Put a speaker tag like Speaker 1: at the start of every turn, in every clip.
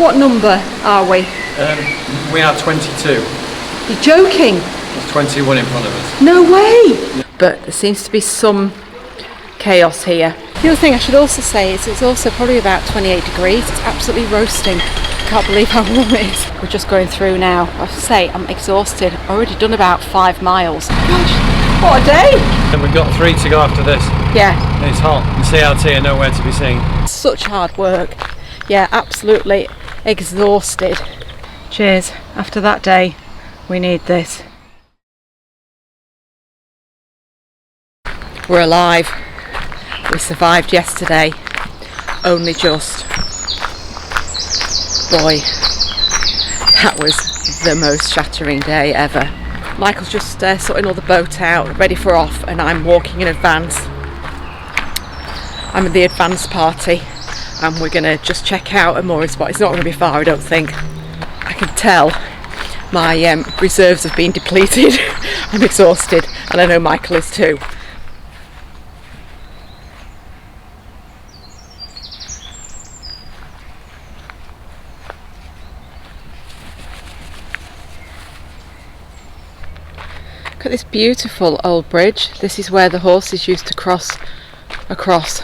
Speaker 1: What number are we?
Speaker 2: We are 22.
Speaker 1: You're joking?
Speaker 2: There's 21 in front of us.
Speaker 1: No way! But there seems to be some chaos here. The other thing I should also say is it's also probably about 28 degrees. It's absolutely roasting. I can't believe how warm it is. We're just going through now. I have to say, I'm exhausted. I've already done about 5 miles. Gosh, what a day!
Speaker 2: And we've got 3 to go after this.
Speaker 1: Yeah.
Speaker 2: And it's hot. And CRT are nowhere to be seen.
Speaker 1: Such hard work. Yeah, absolutely exhausted. Cheers. After that day, we need this. We're alive. We survived yesterday. Only just. Boy, that was the most shattering day ever. Michael's just sorting all the boat out, ready for off, and I'm walking in advance. I'm at the advance party, and we're going to just check out a mooring spot. It's not going to be far, I don't think. I can tell my reserves have been depleted. I'm exhausted, and I know Michael is too. Look at this beautiful old bridge. This is where the horses used to cross across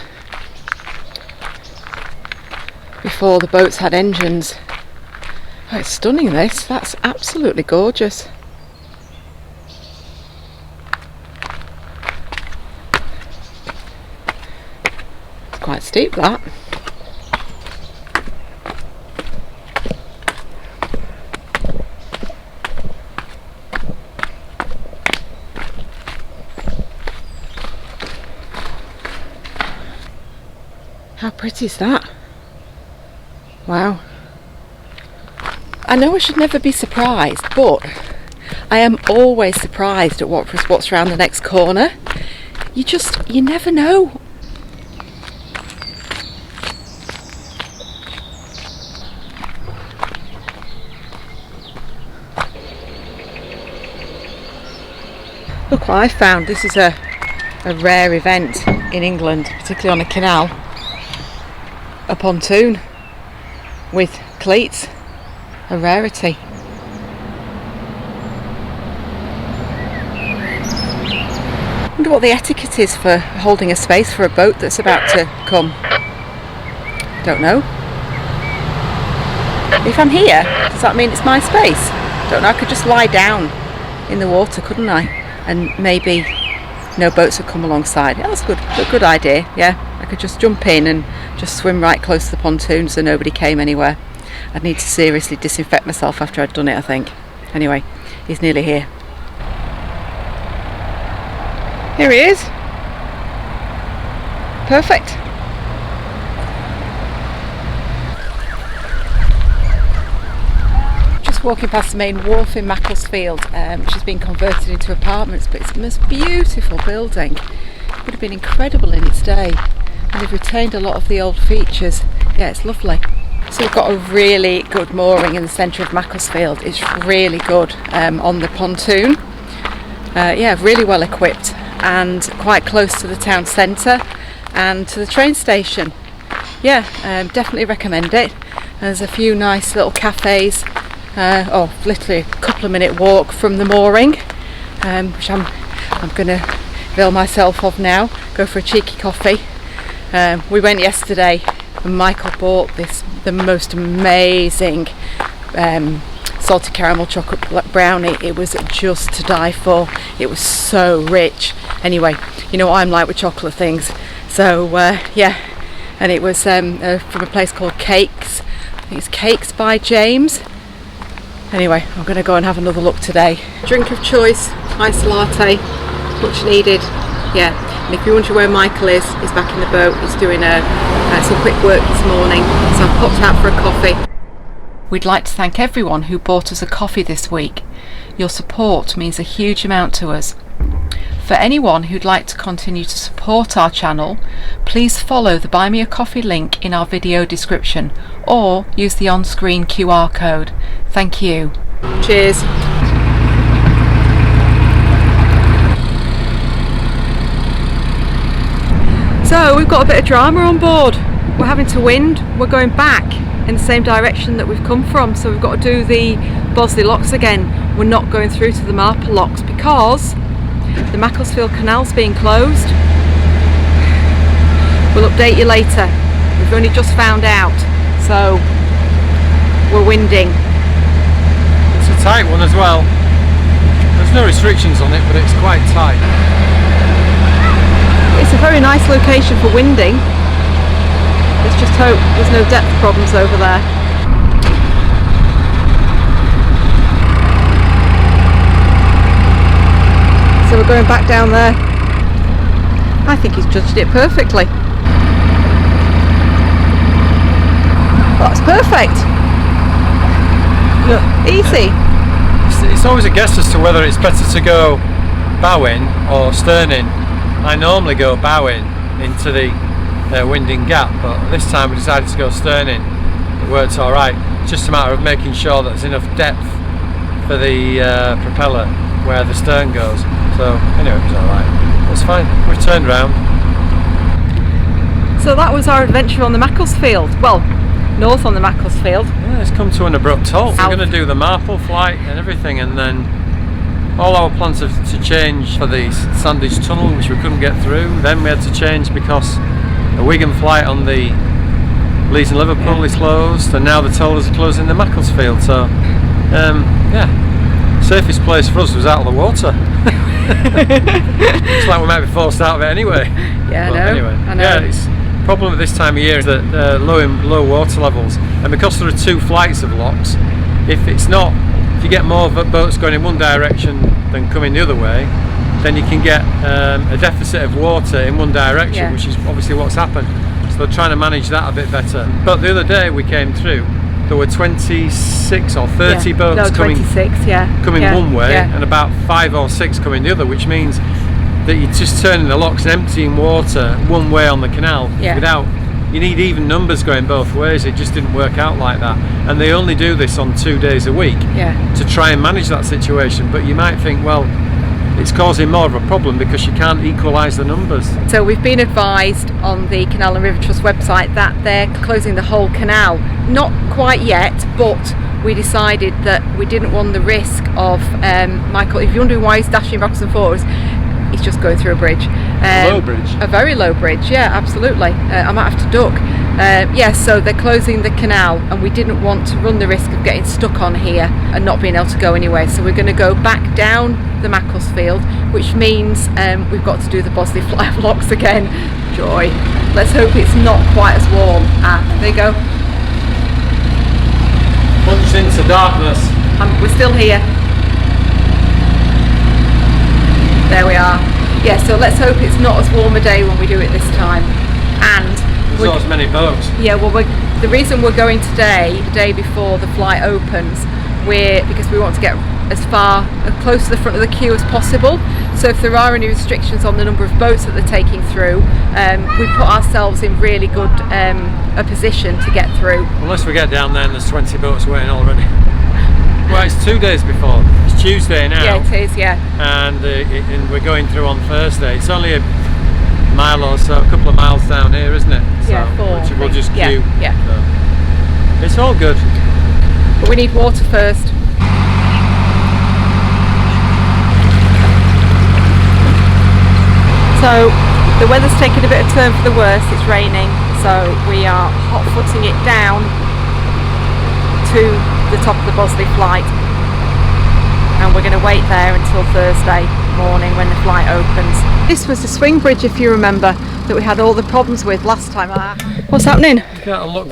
Speaker 1: before the boats had engines. Oh, it's stunning this. That's absolutely gorgeous. It's quite steep, that. How pretty is that? Wow. I know I should never be surprised, but I am always surprised at what's around the next corner. You never know. Look what I found. This is a rare event in England, particularly on a canal. A pontoon with cleats, a rarity. I wonder what the etiquette is for holding a space for a boat that's about to come. Don't know. If I'm here, does that mean it's my space? Don't know, I could just lie down in the water, couldn't I? And maybe no boats would come alongside. Yeah, that's a good idea, yeah. I could just jump in and just swim right close to the pontoon so nobody came anywhere. I'd need to seriously disinfect myself after I'd done it, I think. Anyway, he's nearly here. Here he is. Perfect. Just walking past the main wharf in Macclesfield, which has been converted into apartments, but it's the most beautiful building. It would have been incredible in its day. And they've retained a lot of the old features. Yeah, it's lovely. So we've got a really good mooring in the centre of Macclesfield. It's really good on the pontoon. Yeah, really well equipped and quite close to the town centre and to the train station. Yeah, definitely recommend it. And there's a few nice little cafes. Literally a couple of minute walk from the mooring, which I'm going to avail myself of now. Go for a cheeky coffee. We went yesterday and Michael bought the most amazing salted caramel chocolate brownie. It was just to die for. It was so rich. Anyway, you know what I'm like with chocolate things. So yeah, and it was from a place called Cakes. I think it's Cakes by James. Anyway, I'm going to go and have another look today. Drink of choice, iced latte, much needed. Yeah, and if you wonder where Michael is, he's back in the boat. He's doing some quick work this morning, so I've popped out for a coffee. We'd like to thank everyone who bought us a coffee this week. Your support means a huge amount to us. For anyone who'd like to continue to support our channel, please follow the Buy Me a Coffee link in our video description or use the on-screen QR code. Thank you. Cheers. So we've got a bit of drama on board. We're having to wind. We're going back in the same direction that we've come from, so we've got to do the Bosley locks again. We're not going through to the Marple locks because the Macclesfield Canal's being closed. We'll update you later. We've only just found out, so we're winding.
Speaker 2: It's a tight one as well. There's no restrictions on it, but it's quite tight.
Speaker 1: It's a very nice location for winding. Let's just hope there's no depth problems over there. So we're going back down there. I think he's judged it perfectly. That's perfect. Look, easy.
Speaker 2: It's always a guess as to whether it's better to go bowing or sterning. I normally go bowing into the winding gap, but this time we decided to go sterning. It worked alright. It's just a matter of making sure that there's enough depth for the propeller where the stern goes. So anyway, it was alright. It's fine. We've turned round.
Speaker 1: So that was our adventure on the Macclesfield. Well, north on the Macclesfield.
Speaker 2: Yeah, it's come to an abrupt halt. We're going to do the Marple flight and everything, and then all our plans are to change for the Sandwich Tunnel, which we couldn't get through. Then we had to change because the Wigan flight on the Leeds and Liverpool is closed, and now they told us they're closing the Macclesfield. So yeah, safest place for us was out of the water. It's like we might be forced out of it anyway.
Speaker 1: Yeah,
Speaker 2: but
Speaker 1: anyway, I know.
Speaker 2: Yeah, it's problem at this time of year is that low water levels, and because there are two flights of locks, if you get more boats going in one direction than coming the other way, then you can get a deficit of water in one direction, which is obviously what's happened. So they're trying to manage that a bit better. But the other day we came through, there were 26 or 30 boats coming one way, and about 5 or 6 coming the other, which means that you're just turning the locks and emptying water one way on the canal without, you need even numbers going both ways. It just didn't work out like that, and they only do this on 2 days a week to try and manage that situation. But you might think, well, it's causing more of a problem because you can't equalise the numbers.
Speaker 1: So we've been advised on the Canal and River Trust website that they're closing the whole canal. Not quite yet, but we decided that we didn't want the risk of Michael, if you're wondering why he's dashing backwards and forwards, he's just going through a bridge.
Speaker 2: Low bridge?
Speaker 1: A very low bridge, yeah, absolutely. I might have to duck. So they're closing the canal, and we didn't want to run the risk of getting stuck on here and not being able to go anywhere. So we're going to go back down the Macclesfield, which means we've got to do the Bosley locks again. Joy. Let's hope it's not quite as warm. There you go.
Speaker 2: Plunged into darkness.
Speaker 1: We're still here. There we are. Yeah, so let's hope it's not as warm a day when we do it this time. And
Speaker 2: there's not as many boats.
Speaker 1: Yeah, well, the reason we're going today, the day before the flight opens, because we want to get as close to the front of the queue as possible. So if there are any restrictions on the number of boats that they're taking through, we put ourselves in really good a position to get through.
Speaker 2: Unless we get down there and there's 20 boats waiting already. Well, it's 2 days before. It's Tuesday now.
Speaker 1: Yeah, it is, yeah. And
Speaker 2: we're going through on Thursday. It's only a mile or so, a couple of miles down here, isn't it? So,
Speaker 1: yeah, 4.
Speaker 2: Which we'll just queue.
Speaker 1: Yeah.
Speaker 2: So it's all good.
Speaker 1: But we need water first. So the weather's taken a bit of turn for the worse. It's raining, so we are hot-footing it down to the top of the Bosley flight, and we're going to wait there until Thursday morning when the flight opens. This was the swing bridge, if you remember, that we had all the problems with last time. What's happening?
Speaker 2: We can't unlock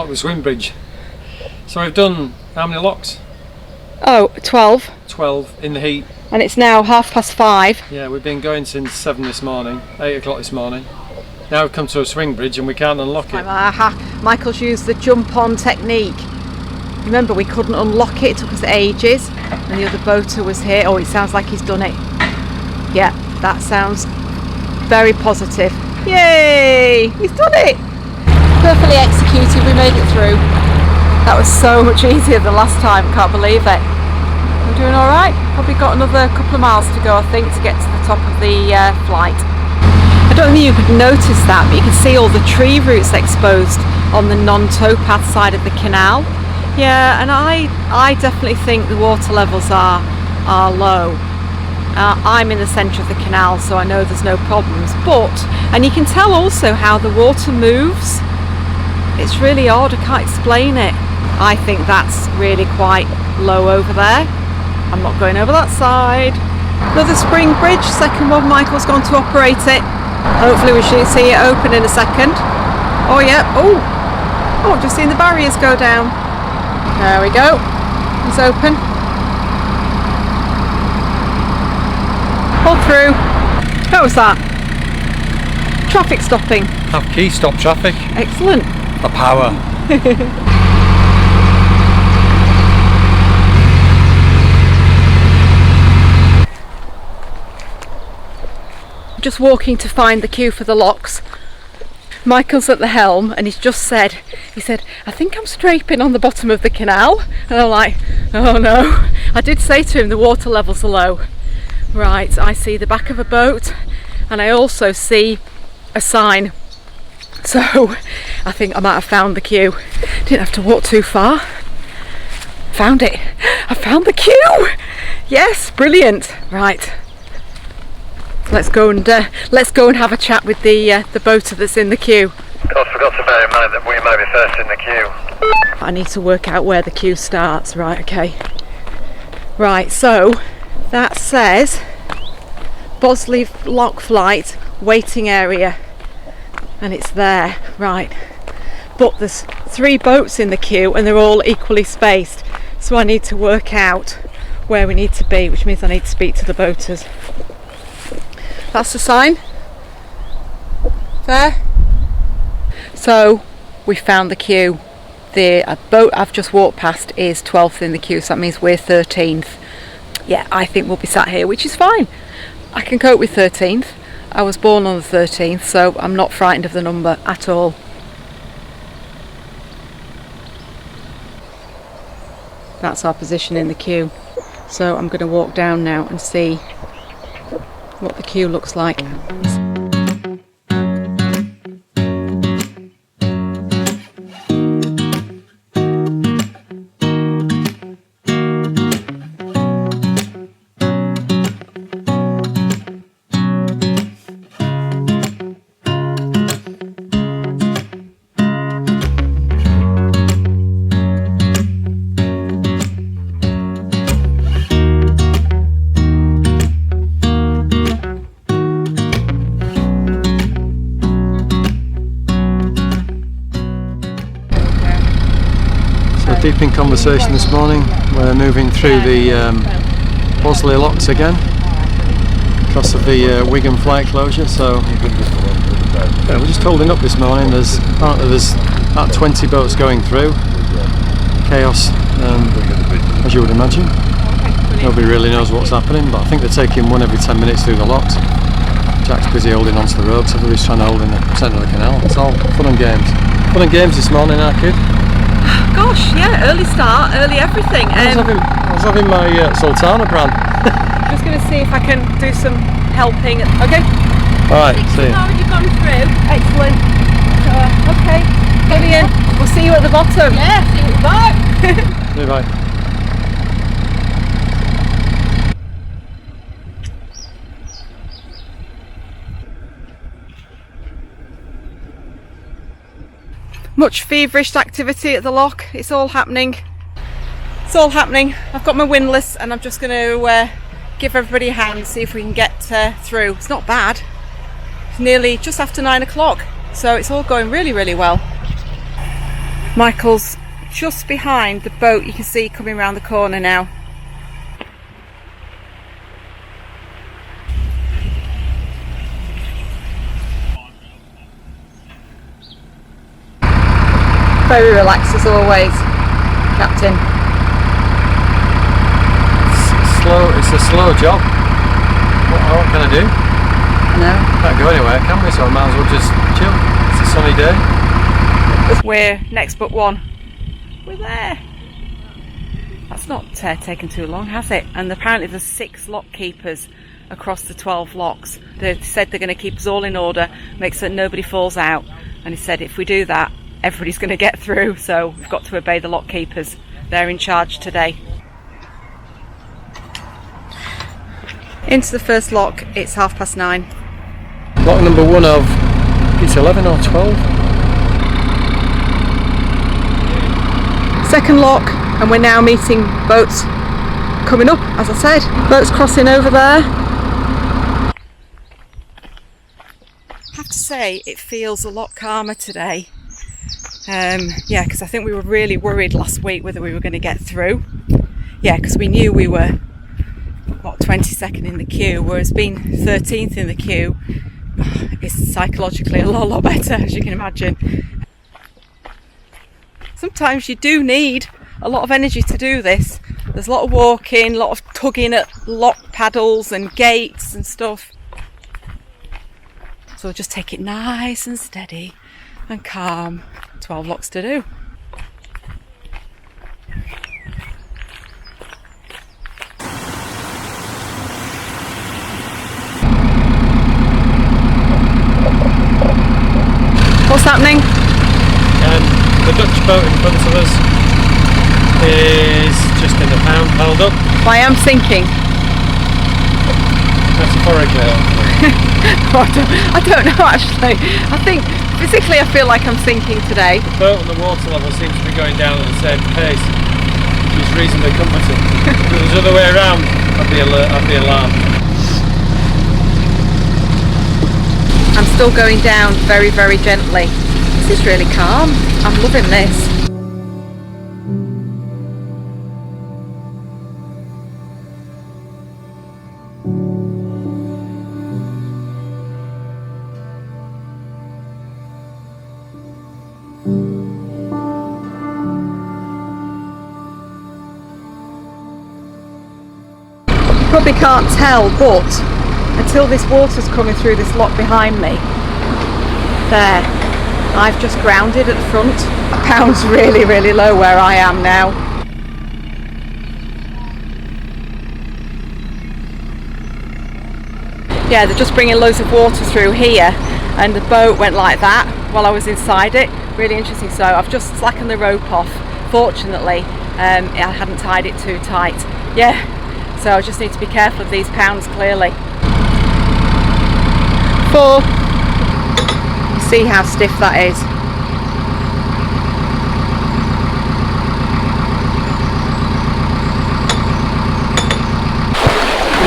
Speaker 2: the swing bridge. So we've done how many locks?
Speaker 1: Oh, 12.
Speaker 2: 12 in the heat.
Speaker 1: And it's now 5:30.
Speaker 2: Yeah, we've been going since 7 this morning, 8 o'clock this morning. Now we've come to a swing bridge and we can't unlock it.
Speaker 1: Michael's used the jump on technique. Remember, we couldn't unlock it, it took us ages, and the other boater was here. Oh, it sounds like he's done it. Yeah, that sounds very positive. Yay! He's done it! Perfectly executed, we made it through. That was so much easier than last time, can't believe it. We're doing alright. Probably got another couple of miles to go, I think, to get to the top of the flight. I don't think you could notice that, but you can see all the tree roots exposed on the non-towpath side of the canal. Yeah, and I definitely think the water levels are low. I'm in the centre of the canal, so I know there's no problems, and you can tell also how the water moves. It's really odd, I can't explain it. I think that's really quite low over there. I'm not going over that side. Another spring bridge, second one, Michael's going to operate it. Hopefully we should see it open in a second. Oh yeah, oh, I've just seen the barriers go down. There we go, it's open. Pull through. What was that? Traffic stopping.
Speaker 2: Have key stop traffic.
Speaker 1: Excellent.
Speaker 2: The power.
Speaker 1: Just walking to find the queue for the locks. Michael's at the helm and he said, I think I'm scraping on the bottom of the canal. And I'm like, oh no. I did say to him the water levels are low. Right, I see the back of a boat and I also see a sign. So I think I might have found the queue. Didn't have to walk too far. Found it. I found the queue. Yes, brilliant. Right. Let's go and have a chat with the boater that's in the queue.
Speaker 3: Of course, forgot to bear in mind that we may be first in the queue.
Speaker 1: I need to work out where the queue starts. Right, okay. Right, so that says BOSLEY Lock Flight waiting area, and it's there. Right, but there's 3 boats in the queue and they're all equally spaced, so I need to work out where we need to be, which means I need to speak to the boaters. That's the sign there. So we found the queue. The boat I've just walked past is 12th in the queue, so that means we're 13th. Yeah, I think we'll be sat here, which is fine. I can cope with 13th. I was born on the 13th, so I'm not frightened of the number at all. That's our position in the queue. So I'm going to walk down now and see what the queue looks like.
Speaker 2: Deep in conversation this morning. We're moving through the Bosley locks again because of the Wigan flight closure, so we're just holding up this morning. Apparently there's about 20 boats going through. Chaos, as you would imagine. Nobody really knows what's happening, but I think they're taking one every 10 minutes through the locks. Jack's busy holding onto the ropes, everybody's trying to hold in the centre of the canal. It's all fun and games. Fun and games this morning, our kid.
Speaker 1: Gosh, yeah, early start, early everything.
Speaker 2: I was having my Sultana brand.
Speaker 1: I'm just going to see if I can do some helping. Okay.
Speaker 2: Alright, see you.
Speaker 1: How have you gone through? Excellent. Okay, brilliant. We'll see you at the bottom. Yeah, see you at the bottom.
Speaker 2: See you, bye.
Speaker 1: Much feverish activity at the lock. It's all happening. It's all happening. I've got my windlass and I'm just going to give everybody a hand, see if we can get through. It's not bad. It's nearly just after 9 o'clock, so it's all going really, really well. Michael's just behind the boat, you can see coming around the corner now. Very relaxed as always, Captain.
Speaker 2: It's a slow job. What can I do?
Speaker 1: No.
Speaker 2: Can't go anywhere, can we? So I might as well just chill. It's a sunny day.
Speaker 1: We're next but one. We're there. That's not taken too long, has it? And apparently there's 6 lock keepers across the 12 locks. They said they're going to keep us all in order, make sure that nobody falls out. And he said if we do that, everybody's going to get through, so we've got to obey the lock keepers. They're in charge today. Into the first lock, it's 9:30.
Speaker 2: Lock number 1 of, it's 11 or 12.
Speaker 1: Second lock, and we're now meeting boats coming up, as I said. Boats crossing over there. I have to say, it feels a lot calmer today. Yeah, because I think we were really worried last week whether we were going to get through. Yeah, because we knew we were, what, 22nd in the queue, whereas being 13th in the queue is psychologically a lot better, as you can imagine. Sometimes you do need a lot of energy to do this. There's a lot of walking, a lot of tugging at lock paddles and gates and stuff. So we'll just take it nice and steady and calm. 12 locks to do. What's happening?
Speaker 2: The Dutch boat in front of us is just in the pound, held up.
Speaker 1: I am sinking.
Speaker 2: Metaphorically.
Speaker 1: I don't know actually. I think physically I feel like I'm sinking today.
Speaker 2: The boat and the water level seems to be going down at the same pace, which is reasonably comforting. If it was the other way around, I'd be alarmed.
Speaker 1: I'm still going down very gently. This is really calm. I'm loving this. Probably can't tell, but until this water's coming through this lock behind me, there, I've just grounded at the front. The pound's really low where I am now. Yeah, they're just bringing loads of water through here, and the boat went like that while I was inside it. Really interesting. So I've just slackened the rope off. Fortunately, I hadn't tied it too tight. Yeah. So I just need to be careful of these pounds, clearly. 4. You see how stiff that is.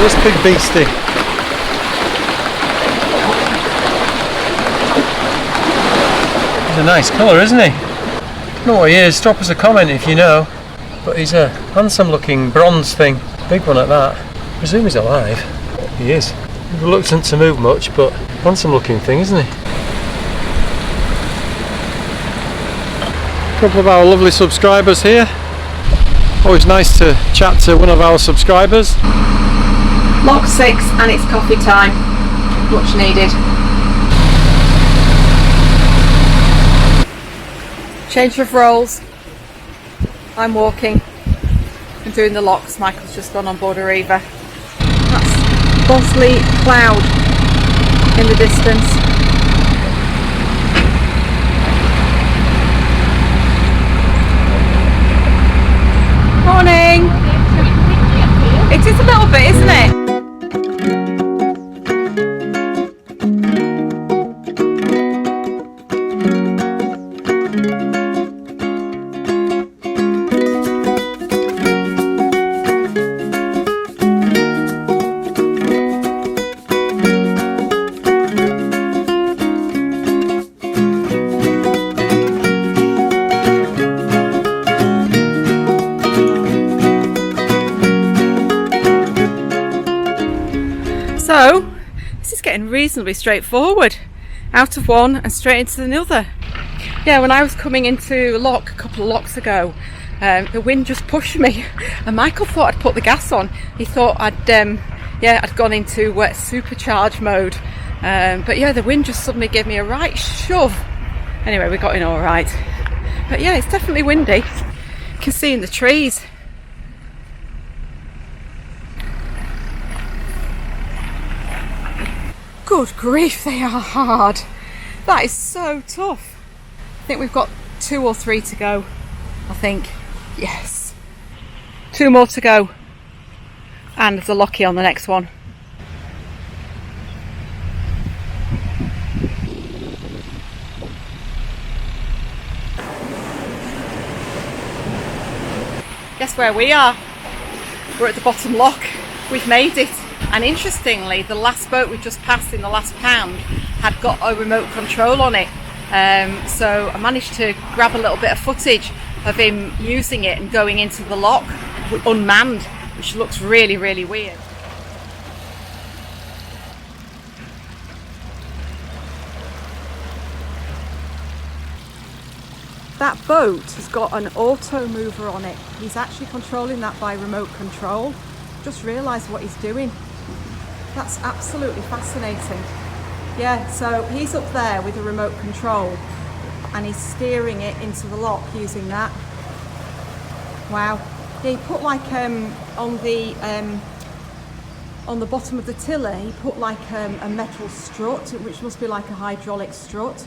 Speaker 2: This big beastie. He's a nice colour, isn't he? I don't know what he is. Drop us a comment if you know. But he's a handsome looking bronze thing. Big one at that. I presume he's alive. He is. Reluctant to move much, but handsome looking thing, isn't he? A couple of our lovely subscribers here. Always nice to chat to one of our subscribers.
Speaker 1: Lock 6 and it's coffee time. Much needed. Change of roles. I'm walking and doing the locks. Michael's just gone on Border Reiver. That's Bosley Cloud in the distance. Morning! It is a little bit, isn't it? So, this is getting reasonably straightforward. Out of one and straight into another. Yeah, when I was coming into a lock a couple of locks ago, the wind just pushed me and Michael thought I'd put the gas on. He thought I'd gone into supercharge mode. But yeah, the wind just suddenly gave me a right shove. Anyway, we got in all right. But yeah, it's definitely windy. You can see in the trees. Good grief, they are hard. That is so tough. I think we've got 2 or 3 to go, I think. Yes. 2 more to go. And there's a locky on the next one. Guess where we are? We're at the bottom lock. We've made it. And interestingly, the last boat we just passed in the last pound had got a remote control on it. So I managed to grab a little bit of footage of him using it and going into the lock unmanned, which looks really, really weird. That boat has got an auto mover on it. He's actually controlling that by remote control. Just realised what he's doing. That's absolutely fascinating. Yeah, so he's up there with a remote control and he's steering it into the lock using that. Wow. Yeah, he put like on the bottom of the tiller, he put like a metal strut, which must be like a hydraulic strut,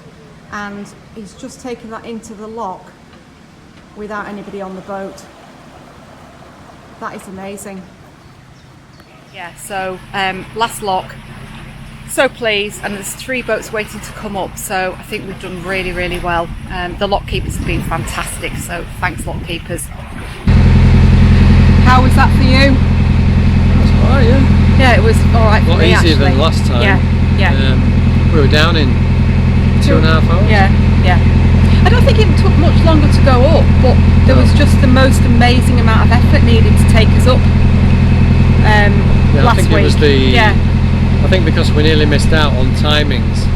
Speaker 1: and he's just taken that into the lock without anybody on the boat. That is amazing. Yeah, so last lock. So pleased, and there's 3 boats waiting to come up, so I think we've done really, really well. The lock keepers have been fantastic, so thanks lock keepers. How was that for you?
Speaker 2: That's alright, yeah.
Speaker 1: Yeah, it was alright for me actually. A lot easier
Speaker 2: than last time.
Speaker 1: Yeah.
Speaker 2: We were down in 2.5 hours.
Speaker 1: Yeah. I don't think it took much longer to go up, but there was just the most amazing amount of effort needed to take us up last week.
Speaker 2: It was I think because we nearly missed out on timings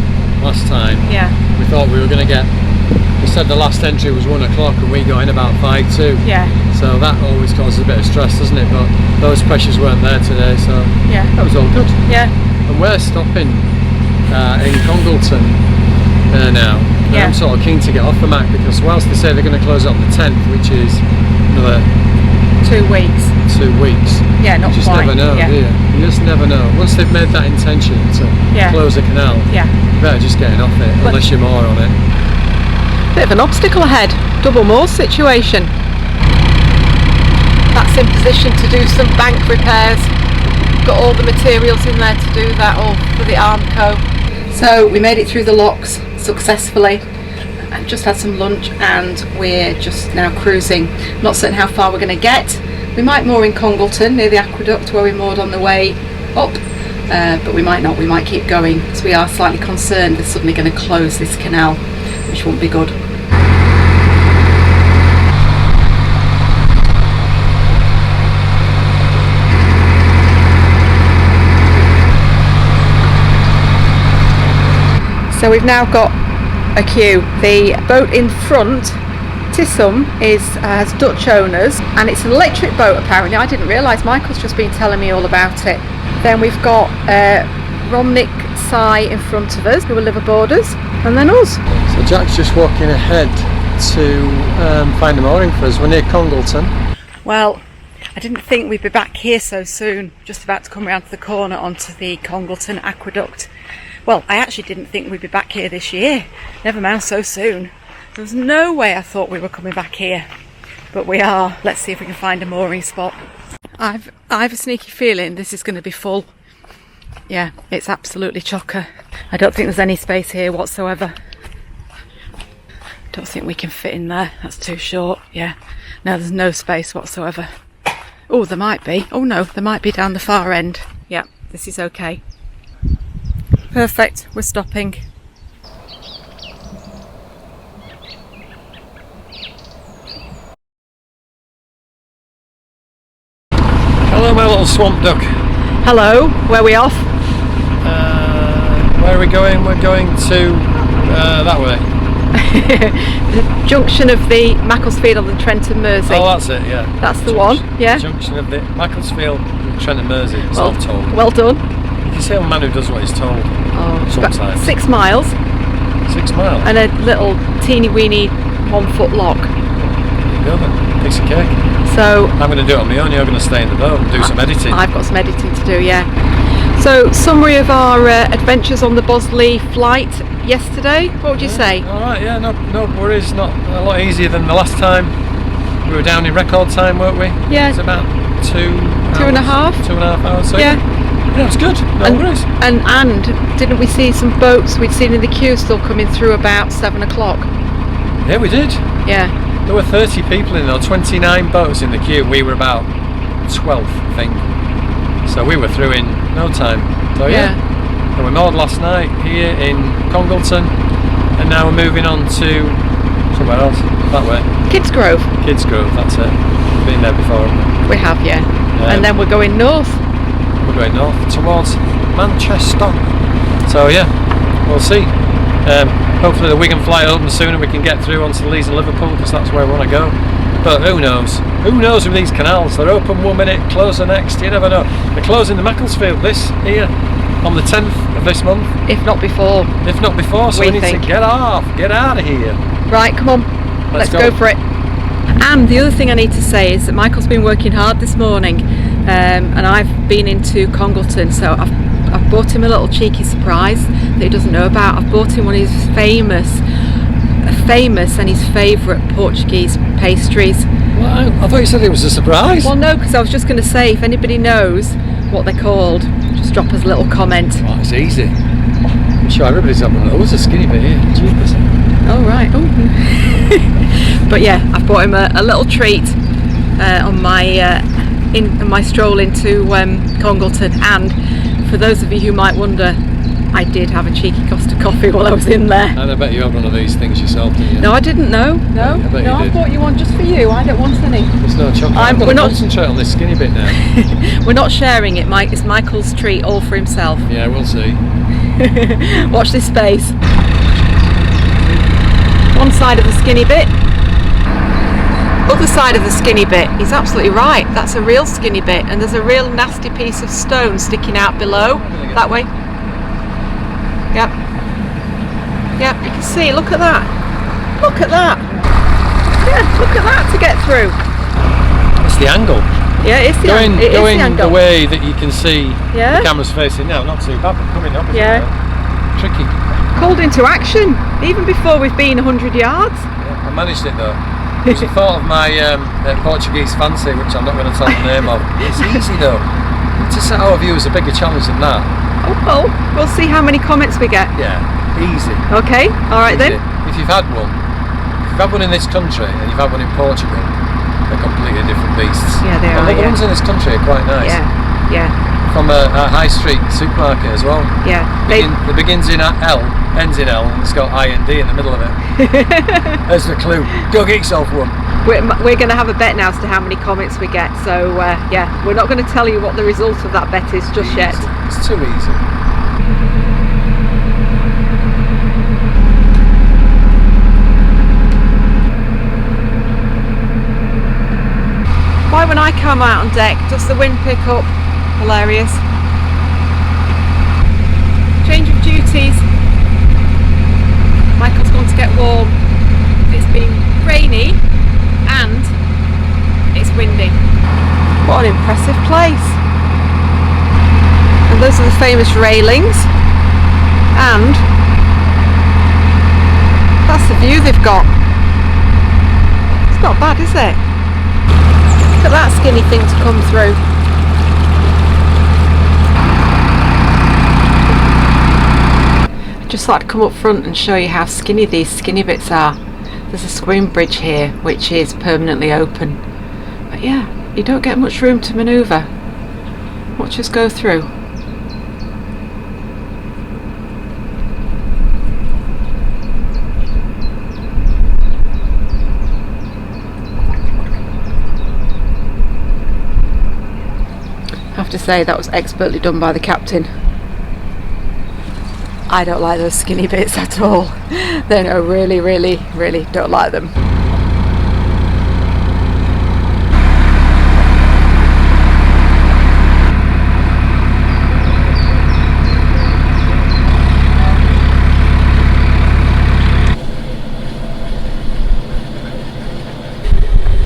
Speaker 2: last time.
Speaker 1: Yeah.
Speaker 2: We thought we were going to get. We said the last entry was 1 o'clock, and we got in about 5:02.
Speaker 1: Yeah.
Speaker 2: So that always causes a bit of stress, doesn't it? But those pressures weren't there today, so
Speaker 1: yeah,
Speaker 2: that was all good.
Speaker 1: Yeah.
Speaker 2: And we're stopping in Congleton now. And I'm sort of keen to get off the Mac because whilst they say they're going to close it on the 10th, which is another
Speaker 1: 2 weeks.
Speaker 2: 2 weeks.
Speaker 1: Yeah, not
Speaker 2: you just
Speaker 1: quite.
Speaker 2: never know, do you? You just never know. Once they've made that intention to close the canal, you better just get off it, unless you're more on it.
Speaker 1: Bit of an obstacle ahead. Double moor situation. That's in position to do some bank repairs. Got all the materials in there to do that, all for the Armco. So we made it through the locks successfully. And just had some lunch and we're just now cruising. Not certain how far we're going to get. We might moor in Congleton near the aqueduct where we moored on the way up, but we might not. We might keep going because we are slightly concerned they're suddenly going to close this canal, which won't be good. So we've now got a queue. The boat in front, Tissum, has Dutch owners and it's an electric boat apparently. I didn't realise, Michael's just been telling me all about it. Then we've got Romnick Sai in front of us, who are liveaboarders, and then us.
Speaker 2: So Jack's just walking ahead to find a mooring for us. We're near Congleton.
Speaker 1: Well, I didn't think we'd be back here so soon. Just about to come round to the corner onto the Congleton aqueduct. Well, I actually didn't think we'd be back here this year. Never mind so soon. There was no way I thought we were coming back here. But we are. Let's see if we can find a mooring spot. I've a sneaky feeling this is going to be full. Yeah, it's absolutely chocker. I don't think there's any space here whatsoever. Don't think we can fit in there. That's too short. Yeah. No, there's no space whatsoever. Oh, there might be. Oh no, there might be down the far end. Yeah, this is okay. Perfect, we're stopping.
Speaker 2: Hello my little swamp duck.
Speaker 1: Hello, where are we off?
Speaker 2: Where are we going? We're going to that way.
Speaker 1: The junction of the Macclesfield and Trent and Mersey.
Speaker 2: Oh, that's it, yeah.
Speaker 1: That's the one, yeah.
Speaker 2: Junction of the Macclesfield and Trent and Mersey, it's all told.
Speaker 1: Well done.
Speaker 2: You can see a man who does what he's told.
Speaker 1: Oh,
Speaker 2: sometimes.
Speaker 1: 6 miles.
Speaker 2: 6 miles?
Speaker 1: And a little teeny weeny 1 foot lock.
Speaker 2: There you go then, piece of cake.
Speaker 1: So
Speaker 2: I'm going to do it on my own, you're going to stay in the boat and do some editing.
Speaker 1: I've got some editing to do, yeah. So, summary of our adventures on the Bosley flight. yesterday. What would you say?
Speaker 2: Alright, yeah, no worries. Not a lot easier than the last time. We were down in record time, weren't we?
Speaker 1: Yeah.
Speaker 2: It's about 2
Speaker 1: and a half.
Speaker 2: 2.5 hours. So
Speaker 1: yeah.
Speaker 2: Yeah, it's good. No worries.
Speaker 1: And didn't we see some boats we'd seen in the queue still coming through about 7 o'clock?
Speaker 2: Yeah, we did.
Speaker 1: Yeah.
Speaker 2: There were 30 people in there, 29 boats in the queue. We were about 12th, I think. So we were through in no time. So yeah. And we moored last night here in Congleton, and now we're moving on to somewhere else, that way.
Speaker 1: Kidsgrove.
Speaker 2: Kidsgrove, that's it. Been there before, haven't we?
Speaker 1: We have, yeah. And then we're going north.
Speaker 2: We're going north towards Manchester. So yeah, we'll see. Hopefully the Wigan flight opens soon and we can get through onto Leeds and Liverpool, because that's where we want to go. But who knows? Who knows with these canals? They're open one minute, close the next, you never know. They're closing the Macclesfield this here on the 10th of this month.
Speaker 1: If not before.
Speaker 2: If not before, so we need to get off, get out of here.
Speaker 1: Right, come on, let's go for it. And the other thing I need to say is that Michael's been working hard this morning, and I've been into Congleton, so I've bought him a little cheeky surprise that he doesn't know about. I've bought him one of his famous and his favourite Portuguese pastries.
Speaker 2: Well, I thought you said it was a surprise.
Speaker 1: Well, no, because I was just going to say, if anybody knows what they're called, just drop us a little comment.
Speaker 2: Oh, it's easy. I'm sure everybody's having one. Oh, there's a skinny bit here. Jeepers.
Speaker 1: Oh, right. Oh. But yeah, I've bought him a little treat on my my stroll into Congleton. And for those of you who might wonder, I did have a cheeky Costa coffee while I was in there.
Speaker 2: And I bet you had one of these things yourself, didn't you?
Speaker 1: No, I didn't. No.
Speaker 2: I bet you
Speaker 1: I
Speaker 2: did.
Speaker 1: bought you one just for you. I don't want any.
Speaker 2: There's no chocolate. I'm going to concentrate on this skinny bit now.
Speaker 1: We're not sharing it, Mike. It's Michael's treat all for himself.
Speaker 2: Yeah, we'll see.
Speaker 1: Watch this space. One side of the skinny bit. Other side of the skinny bit. He's absolutely right. That's a real skinny bit, and there's a real nasty piece of stone sticking out below. That way. Yep. Yep, you can see, look at that. Look at that. Yeah, look at that to get through.
Speaker 2: It's the angle.
Speaker 1: Yeah, it's the angle.
Speaker 2: Going the way that you can see
Speaker 1: the
Speaker 2: camera's facing now, not too bad, but coming up.
Speaker 1: Yeah.
Speaker 2: Tricky.
Speaker 1: Called into action, even before we've been 100 yards.
Speaker 2: Yeah, I managed it though. It was a thought of my Portuguese fancy, which I'm not going to tell the name of. It's easy though. To set our viewers a bigger challenge than that.
Speaker 1: Oh, well, we'll see how many comments we get.
Speaker 2: Yeah, easy.
Speaker 1: Okay, alright then.
Speaker 2: If you've had one in this country and you've had one in Portugal, they're completely different beasts.
Speaker 1: Yeah, they are.
Speaker 2: The ones in this country are quite nice.
Speaker 1: Yeah.
Speaker 2: From a high street supermarket as well.
Speaker 1: Yeah.
Speaker 2: It begins in L, ends in L, and it's got I and D in the middle of it. There's the clue. Go get yourself one.
Speaker 1: We're going to have a bet now as to how many comments we get. So yeah, we're not going to tell you what the result of that bet is just yet.
Speaker 2: It's too easy.
Speaker 1: Why when I come out on deck does the wind pick up? Hilarious. Change of duties. Michael's gone to get warm. It's been rainy and it's windy. What an impressive place. And those are the famous railings, and that's the view they've got. It's not bad, is it? Look at that skinny thing to come through. I'd just like to come up front and show you how skinny these skinny bits are. There's a swing bridge here which is permanently open, but yeah, you don't get much room to manoeuvre. Watch us go through. I have to say that was expertly done by the captain. I don't like those skinny bits at all. They no, really don't like them.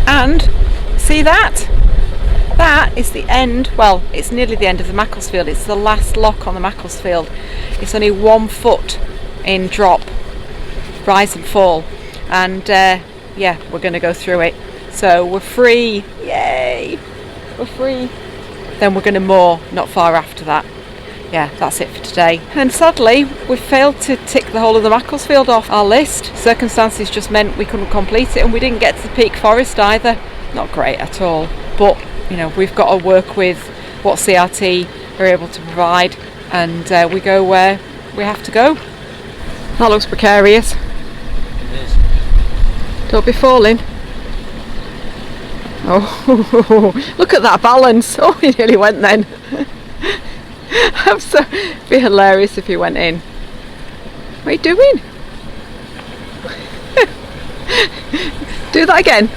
Speaker 1: And see that? That is the end, well, it's nearly the end of the Macclesfield. It's the last lock on the Macclesfield. It's only 1 foot in drop, rise and fall, and yeah, we're going to go through it. So we're free, yay, we're free. Then we're going to moor not far after that. Yeah, that's it for today. And sadly, we failed to tick the whole of the Macclesfield off our list. Circumstances just meant we couldn't complete it, and we didn't get to the Peak Forest either. Not great at all, but you know, we've got to work with what CRT are able to provide, and we go where we have to go. That looks precarious.
Speaker 2: It is.
Speaker 1: Don't be falling. Oh, look at that balance. Oh, he nearly went then. It'd be hilarious if he went in. What are you doing? Do that again.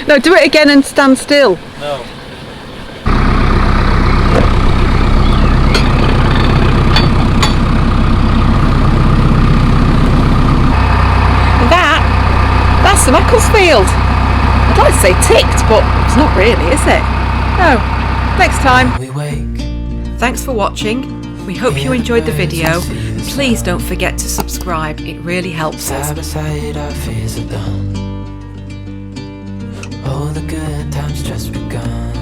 Speaker 1: No, do it again and stand still.
Speaker 2: No.
Speaker 1: That's the Macclesfield. I'd like to say ticked, but it's not really, is it? No. Next time. Thanks for watching. We hope you enjoyed the video. Please don't forget to subscribe. It really helps us.
Speaker 4: All the good times just begun.